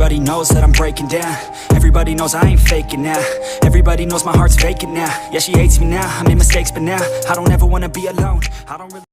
Everybody knows that I'm breaking down. Everybody knows I ain't faking now. Everybody knows my heart's vacant now. Yeah, she hates me now, I made mistakes but now I don't ever wanna be alone. I don't really...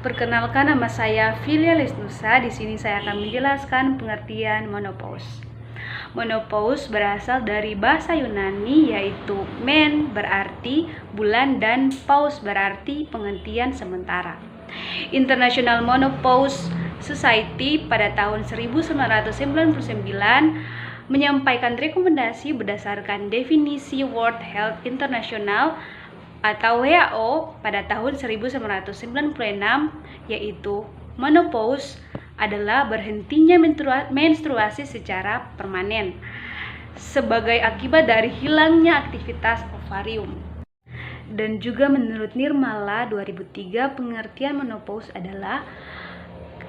Perkenalkan, nama saya Filia Lesnusa. Di sini saya akan menjelaskan pengertian menopause. Menopause berasal dari bahasa Yunani, yaitu men berarti bulan dan pause berarti penghentian sementara. International Menopause Society pada tahun 1999 menyampaikan rekomendasi berdasarkan definisi World Health International atau WHO pada tahun 1996, yaitu menopause adalah berhentinya menstruasi secara permanen sebagai akibat dari hilangnya aktivitas ovarium. Dan juga menurut Nirmala 2003, pengertian menopause adalah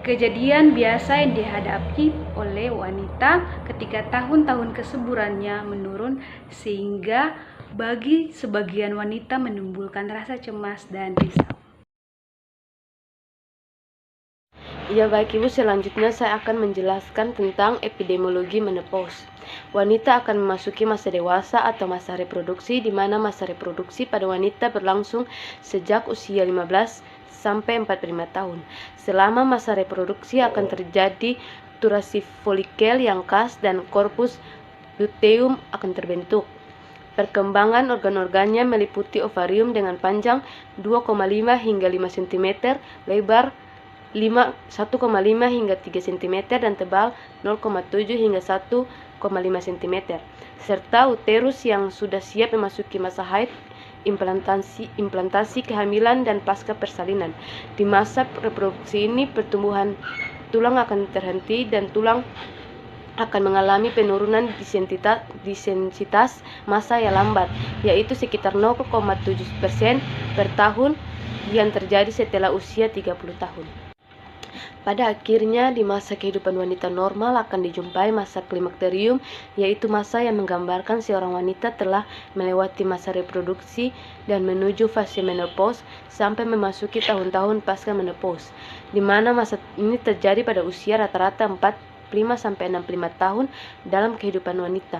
kejadian biasa yang dihadapi oleh wanita ketika tahun-tahun kesuburannya menurun, sehingga bagi sebagian wanita menimbulkan rasa cemas dan risau. Ya baik Ibu, selanjutnya saya akan menjelaskan tentang epidemiologi menopause. Wanita akan memasuki masa dewasa atau masa reproduksi, di mana masa reproduksi pada wanita berlangsung sejak usia 15 sampai 45 tahun. Selama masa reproduksi akan terjadi turasi folikel yang khas dan korpus luteum akan terbentuk. Perkembangan organ-organnya meliputi ovarium dengan panjang 2,5 hingga 5 cm, lebar 1,5 hingga 3 cm dan tebal 0,7 hingga 1,5 cm, serta uterus yang sudah siap memasuki masa haid, implantasi kehamilan dan pasca persalinan. Di masa reproduksi ini pertumbuhan tulang akan terhenti dan tulang akan mengalami penurunan densitas massa yang lambat, yaitu sekitar 0,7% per tahun yang terjadi setelah usia 30 tahun. Pada akhirnya, di masa kehidupan wanita normal akan dijumpai masa klimakterium, yaitu masa yang menggambarkan seorang wanita telah melewati masa reproduksi dan menuju fase menopause sampai memasuki tahun-tahun pasca menopause, di mana masa ini terjadi pada usia rata-rata 45-65 tahun dalam kehidupan wanita.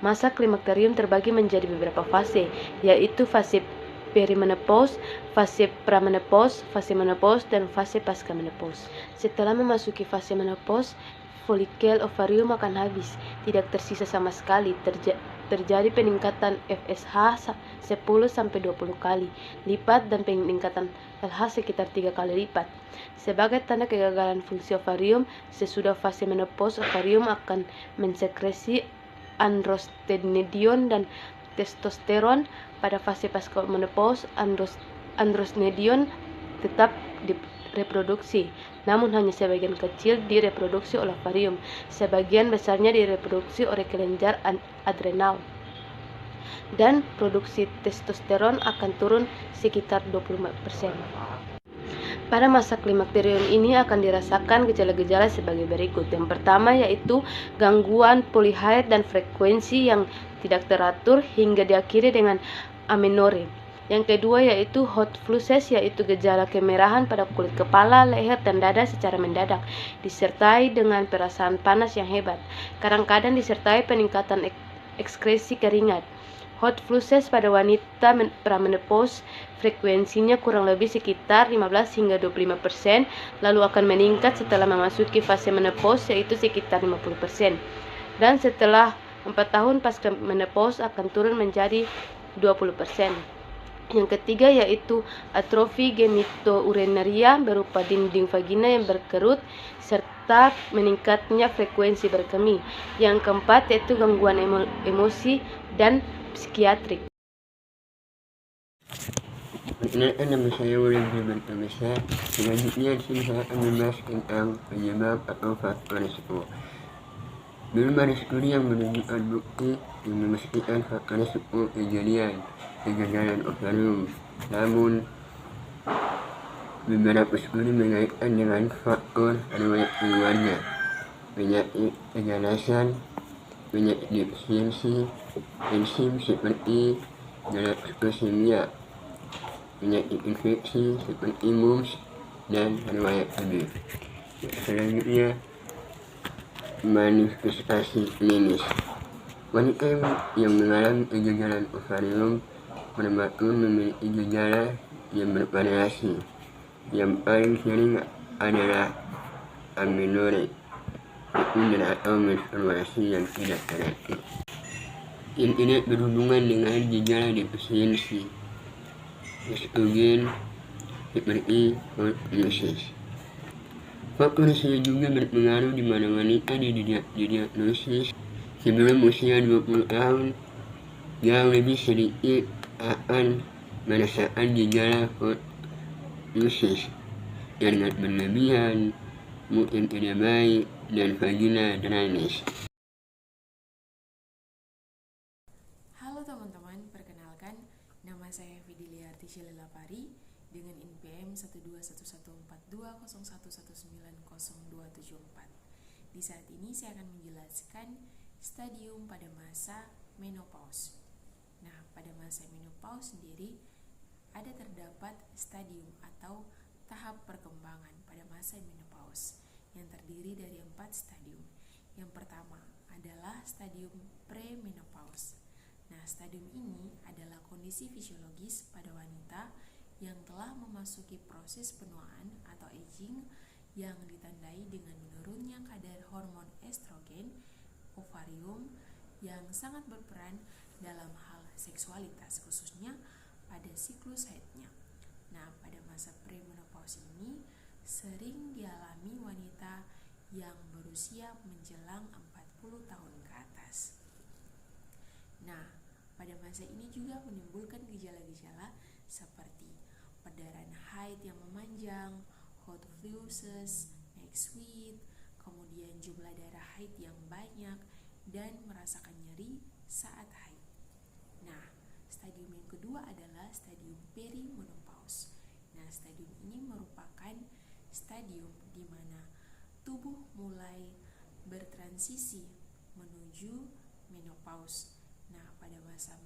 Masa klimakterium terbagi menjadi beberapa fase, yaitu fase perimenopause, fase pramenopause, fase menopause, dan fase pasca menopause. Setelah memasuki fase menopause, folikel ovarium akan habis, tidak tersisa sama sekali. Terjadi peningkatan FSH 10-20 kali lipat dan peningkatan LH sekitar 3 kali lipat. Sebagai tanda kegagalan fungsi ovarium, sesudah fase menopause, ovarium akan mensekresi androstenedion dan testosteron. Pada fase pasca menopause, androstenedion tetap direproduksi, namun hanya sebagian kecil direproduksi oleh ovarium, sebagian besarnya direproduksi oleh kelenjar adrenal, dan produksi testosteron akan turun sekitar 25%. Pada masa klimakterium ini akan dirasakan gejala-gejala sebagai berikut. Yang pertama yaitu gangguan polihaid dan frekuensi yang tidak teratur hingga diakhiri dengan amenorrhea. Yang kedua yaitu hot flushes, yaitu gejala kemerahan pada kulit kepala, leher, dan dada secara mendadak, disertai dengan perasaan panas yang hebat. Kadang-kadang disertai peningkatan ekskresi keringat. Hot flushes pada wanita pramenopause frekuensinya kurang lebih sekitar 15 hingga 25%, lalu akan meningkat setelah memasuki fase menopause, yaitu sekitar 50%. Dan setelah 4 tahun pasca menopause akan turun menjadi 20%. Yang ketiga yaitu atrofi genitourinaria berupa dinding vagina yang berkerut serta meningkatnya frekuensi berkemih. Yang keempat yaitu gangguan emosi dan psikiatrik. Perkenalkan, nama saya Wulan Firman Pamesa. Selanjutnya saya akan membahas tentang penyebab atau faktor risiko. Belum ada studi yang menunjukkan bukti yang memastikan faktor risiko kejadian kegagalan ovarium. Namun, beberapa studi mengaitkan dengan faktor riwayat keluarga, penyakit keganasan, penyakit defisiensi enzim seperti galaktosemia, penyakit infeksi seperti mumps, dan riwayat TB. Selanjutnya, manifestasi klinis. Wanita yang mengalami kegagalan ovarium prematur memiliki gejala yang bervariasi. Yang paling sering adalah amenorrhea sekunder atau menstruasi yang tidak terlatih, yang tidak berhubungan dengan gejala defisiensi estrogen seperti hormesis. Faktor usia juga berpengaruh di mana wanita didiagnosis sebelum usia 20 tahun jauh lebih sedikit akan merasakan gejala hormesis yang berlebihan, mungkin tidak baik, dan vagina dryness. Halo teman-teman, perkenalkan nama saya Fidelia Artisyah Lelapari dengan NPM 121142011900274. Di saat ini saya akan menjelaskan stadium pada masa menopause. Nah, pada masa menopause sendiri ada terdapat stadium atau tahap perkembangan pada masa menopause yang terdiri dari 4 stadium. Yang pertama adalah stadium premenopause. Nah, stadium ini adalah kondisi fisiologis pada wanita yang telah memasuki proses penuaan atau aging yang ditandai dengan menurunnya kadar hormon estrogen, ovarium yang sangat berperan dalam hal seksualitas, khususnya pada siklus haidnya. Nah, pada masa premenopause ini sering dialami wanita yang berusia menjelang 40 tahun ke atas. Nah, pada masa ini juga menimbulkan gejala-gejala seperti perdarahan haid yang memanjang, hot flushes, neck sweat, kemudian jumlah darah haid yang banyak, dan merasakan nyeri saat haid. Nah, stadium yang kedua adalah stadium perimenopause. Nah, stadium ini merupakan stadium di mana tubuh mulai bertransisi menuju menopause. Nah, pada masa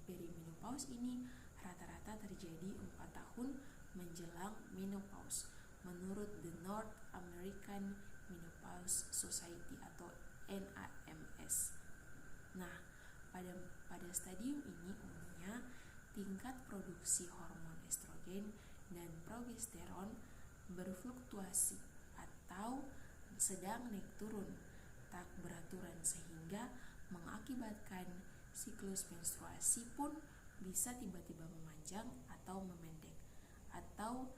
perimenopause ini rata-rata terjadi 4 tahun menjelang menopause menurut The North American Menopause Society atau NAMS. Nah, pada stadium ini umumnya tingkat produksi hormon estrogen dan progesteron berfluktuasi atau sedang naik turun tak beraturan sehingga mengakibatkan siklus menstruasi pun bisa tiba-tiba memanjang atau memendek. Atau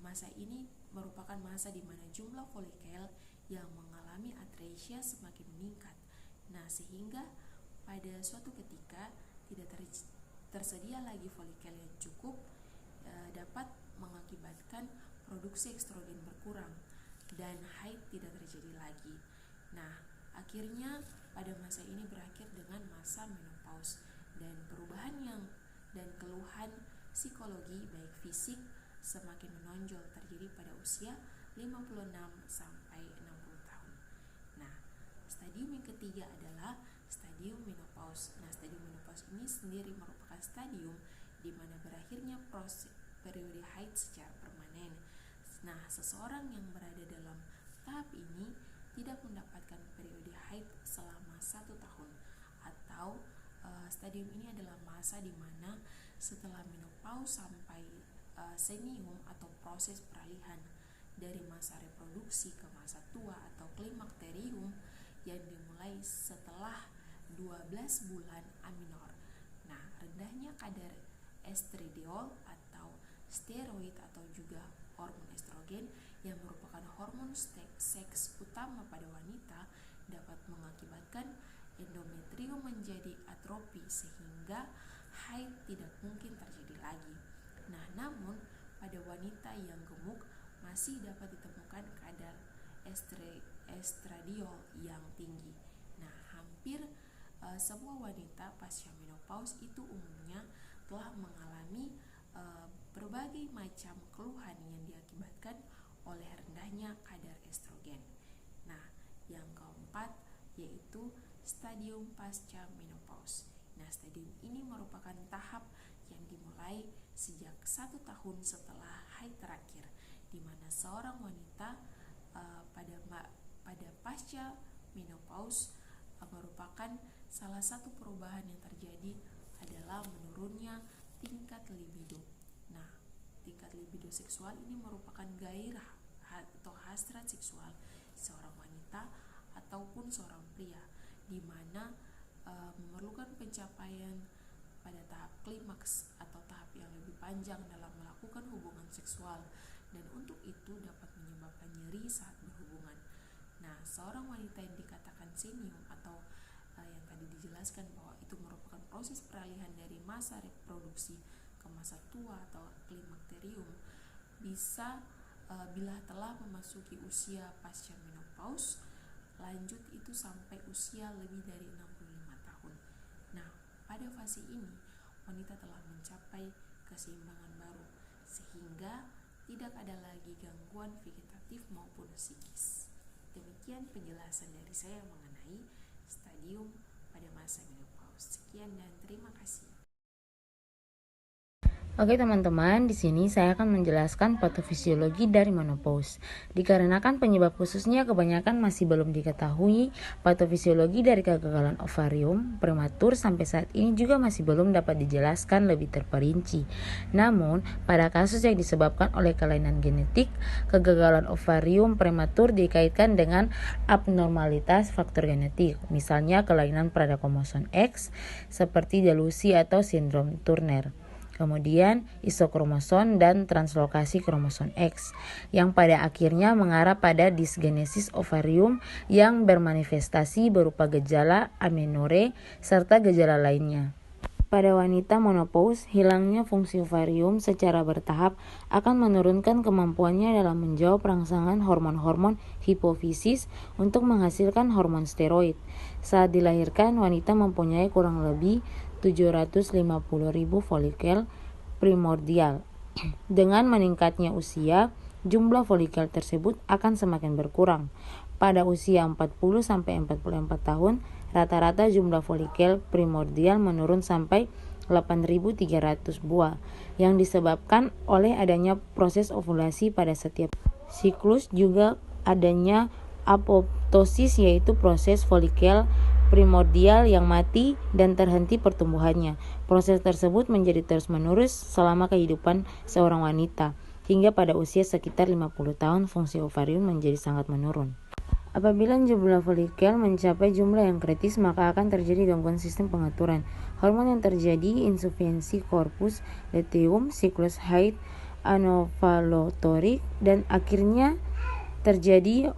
masa ini merupakan masa di mana jumlah folikel yang mengalami atresia semakin meningkat. Nah, sehingga pada suatu ketika tidak tersedia lagi folikel yang cukup, dapat mengakibatkan produksi estrogen berkurang dan haid tidak terjadi lagi. Nah, akhirnya pada masa ini berakhir dengan masa menopause dan perubahan dan keluhan psikologi baik fisik semakin menonjol terjadi pada usia 56 sampai 60 tahun. Nah, stadium yang ketiga adalah stadium menopause. Nah, stadium menopause ini sendiri merupakan stadium di mana berakhirnya proses periode haid secara permanen. Nah, seseorang yang berada dalam tahap ini tidak mendapatkan periode haid selama 1 tahun, atau stadium ini adalah masa di mana setelah menopause sampai senium atau proses peralihan dari masa reproduksi ke masa tua atau klimakterium yang dimulai setelah 12 bulan aminor. Nah, rendahnya kadar estradiol atau steroid atau juga hormon estrogen yang merupakan hormon seks utama pada wanita dapat mengakibatkan endometrium menjadi atrofi sehingga haid tidak mungkin terjadi lagi. Nah, namun pada wanita yang gemuk masih dapat ditemukan kadar estradiol yang tinggi. Nah, hampir semua wanita pasca menopause itu umumnya telah mengalami berbagai macam keluhan yang diakibatkan oleh rendahnya kadar estrogen. Nah, yang keempat yaitu stadium pasca menopause. Nah, stadium ini merupakan tahap yang dimulai sejak 1 tahun setelah haid terakhir, di mana seorang wanita pada pasca menopause merupakan salah satu perubahan yang terjadi adalah menurunnya tingkat libido. Nah, tingkat libido seksual ini merupakan gairah atau hasrat seksual seorang wanita ataupun seorang pria, di mana memerlukan pencapaian pada tahap klimaks atau tahap yang lebih panjang dalam melakukan hubungan seksual, dan untuk itu dapat menyebabkan nyeri saat berhubungan. Nah, seorang wanita yang dikatakan senium atau yang tadi dijelaskan bahwa itu merupakan proses peralihan dari masa reproduksi ke masa tua atau klimakterium, bisa bila telah memasuki usia pasca menopause, lanjut itu sampai usia lebih dari 65 tahun. Nah, pada fase ini wanita telah mencapai keseimbangan baru, sehingga tidak ada lagi gangguan vegetatif maupun psikis. Demikian penjelasan dari saya mengenai stadium pada masa menopause. Sekian dan terima kasih. Oke teman-teman, di sini saya akan menjelaskan patofisiologi dari menopause. Dikarenakan penyebab khususnya kebanyakan masih belum diketahui, patofisiologi dari kegagalan ovarium prematur sampai saat ini juga masih belum dapat dijelaskan lebih terperinci. Namun, pada kasus yang disebabkan oleh kelainan genetik, kegagalan ovarium prematur dikaitkan dengan abnormalitas faktor genetik, misalnya kelainan pada kromosom X seperti delusi atau sindrom Turner. Kemudian isokromosom dan translokasi kromosom X yang pada akhirnya mengarah pada disgenesis ovarium yang bermanifestasi berupa gejala amenorre serta gejala lainnya. Pada wanita menopause, hilangnya fungsi ovarium secara bertahap akan menurunkan kemampuannya dalam menjawab rangsangan hormon-hormon hipofisis untuk menghasilkan hormon steroid. Saat dilahirkan, wanita mempunyai kurang lebih 750.000 folikel primordial. Dengan meningkatnya usia, jumlah folikel tersebut akan semakin berkurang. Pada usia 40-44 tahun, rata-rata jumlah folikel primordial menurun sampai 8.300 buah, yang disebabkan oleh adanya proses ovulasi pada setiap siklus, juga adanya apoptosis, yaitu proses folikel primordial yang mati dan terhenti pertumbuhannya. Proses tersebut menjadi terus-menerus selama kehidupan seorang wanita, hingga pada usia sekitar 50 tahun fungsi ovarium menjadi sangat menurun. Apabila jumlah folikel mencapai jumlah yang kritis, maka akan terjadi gangguan sistem pengaturan hormon yang terjadi insufiensi corpus luteum, siklus haid anovalotorik, dan akhirnya terjadi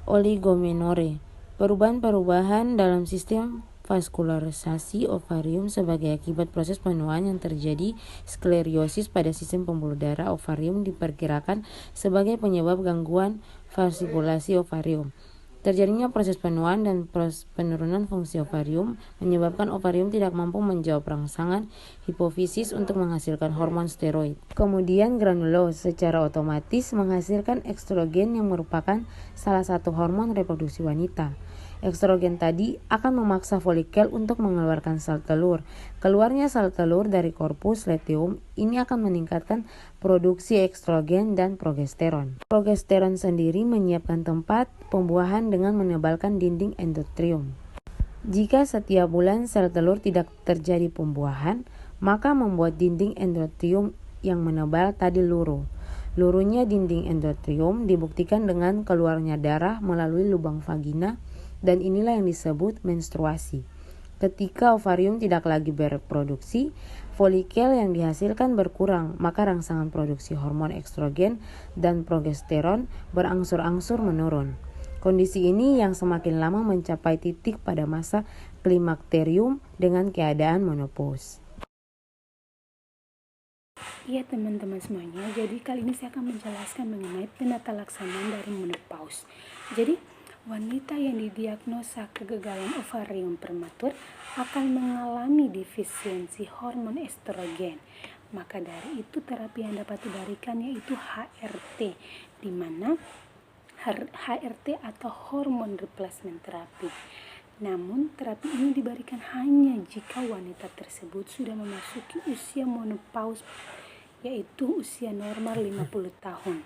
oligomenorre. Perubahan-perubahan dalam sistem vaskularisasi ovarium sebagai akibat proses penuaan yang terjadi sklerosis pada sistem pembuluh darah ovarium diperkirakan sebagai penyebab gangguan vaskulasi ovarium. Terjadinya proses penuaan dan penurunan fungsi ovarium menyebabkan ovarium tidak mampu menjawab rangsangan hipofisis untuk menghasilkan hormon steroid. Kemudian granulose secara otomatis menghasilkan estrogen yang merupakan salah satu hormon reproduksi wanita. Estrogen tadi akan memaksa folikel untuk mengeluarkan sel telur. Keluarnya sel telur dari korpus luteum ini akan meningkatkan produksi estrogen dan progesteron. Progesteron sendiri menyiapkan tempat pembuahan dengan menebalkan dinding endometrium. Jika setiap bulan sel telur tidak terjadi pembuahan, maka membuat dinding endometrium yang menebal tadi luruh. Luruhnya dinding endometrium dibuktikan dengan keluarnya darah melalui lubang vagina, dan inilah yang disebut menstruasi. Ketika ovarium tidak lagi berproduksi, folikel yang dihasilkan berkurang, maka rangsangan produksi hormon estrogen dan progesteron berangsur-angsur menurun. Kondisi ini yang semakin lama mencapai titik pada masa klimakterium dengan keadaan menopause. Iya teman-teman semuanya, jadi kali ini saya akan menjelaskan mengenai penata laksanaan dari menopause. Jadi wanita yang didiagnosa kegagalan ovarium prematur akan mengalami defisiensi hormon estrogen. Maka dari itu terapi yang dapat diberikan yaitu HRT, di mana HRT atau hormon replacement terapi. Namun terapi ini diberikan hanya jika wanita tersebut sudah memasuki usia menopause, yaitu usia normal 50 tahun.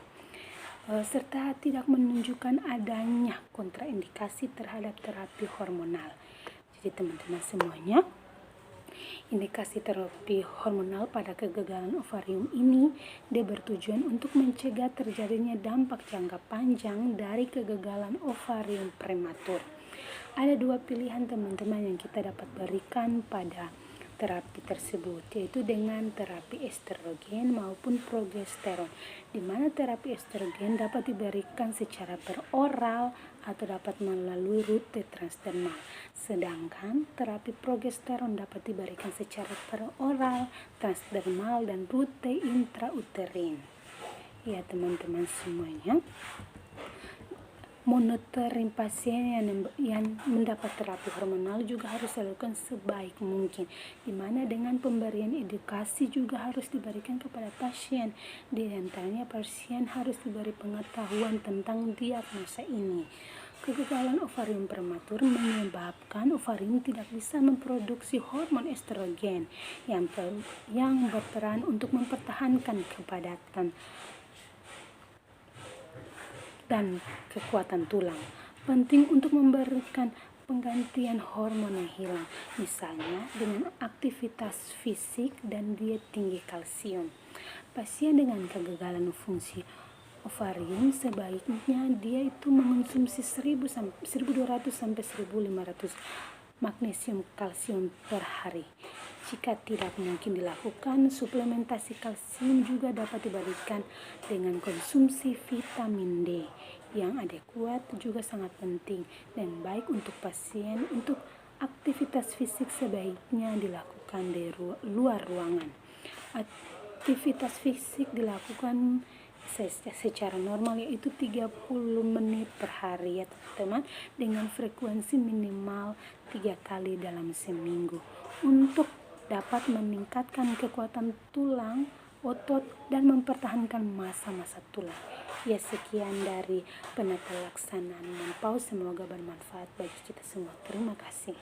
serta tidak menunjukkan adanya kontraindikasi terhadap terapi hormonal. Jadi teman-teman semuanya, indikasi terapi hormonal pada kegagalan ovarium ini dia bertujuan untuk mencegah terjadinya dampak jangka panjang dari kegagalan ovarium prematur. Ada dua pilihan teman-teman yang kita dapat berikan pada terapi tersebut, yaitu dengan terapi estrogen maupun progesteron, di mana terapi estrogen dapat diberikan secara peroral atau dapat melalui rute transdermal, sedangkan terapi progesteron dapat diberikan secara peroral, transdermal, dan rute intrauterin. Ya teman-teman semuanya, monitoring pasien yang mendapat terapi hormonal juga harus dilakukan sebaik mungkin, di mana dengan pemberian edukasi juga harus diberikan kepada pasien. Di antaranya pasien harus diberi pengetahuan tentang diagnosa ini. Kegagalan ovarium prematur menyebabkan ovarium tidak bisa memproduksi hormon estrogen yang berperan untuk mempertahankan kepadatan dan kekuatan tulang. Penting untuk memberikan penggantian hormon yang hilang, misalnya dengan aktivitas fisik dan diet tinggi kalsium. Pasien dengan kegagalan fungsi ovarium sebaiknya dia itu mengonsumsi 1200 sampai 1500 magnesium kalsium per hari. Jika tidak mungkin dilakukan, suplementasi kalsium juga dapat diberikan dengan konsumsi vitamin D yang adekuat juga sangat penting dan baik untuk pasien. Untuk aktivitas fisik sebaiknya dilakukan di luar ruangan. Aktivitas fisik dilakukan secara normal, yaitu 30 menit per hari ya teman-teman, dengan frekuensi minimal 3 kali dalam seminggu untuk dapat meningkatkan kekuatan tulang, otot, dan mempertahankan massa tulang. Ya, sekian dari penata laksanaan menopause, semoga bermanfaat bagi kita semua. Terima kasih.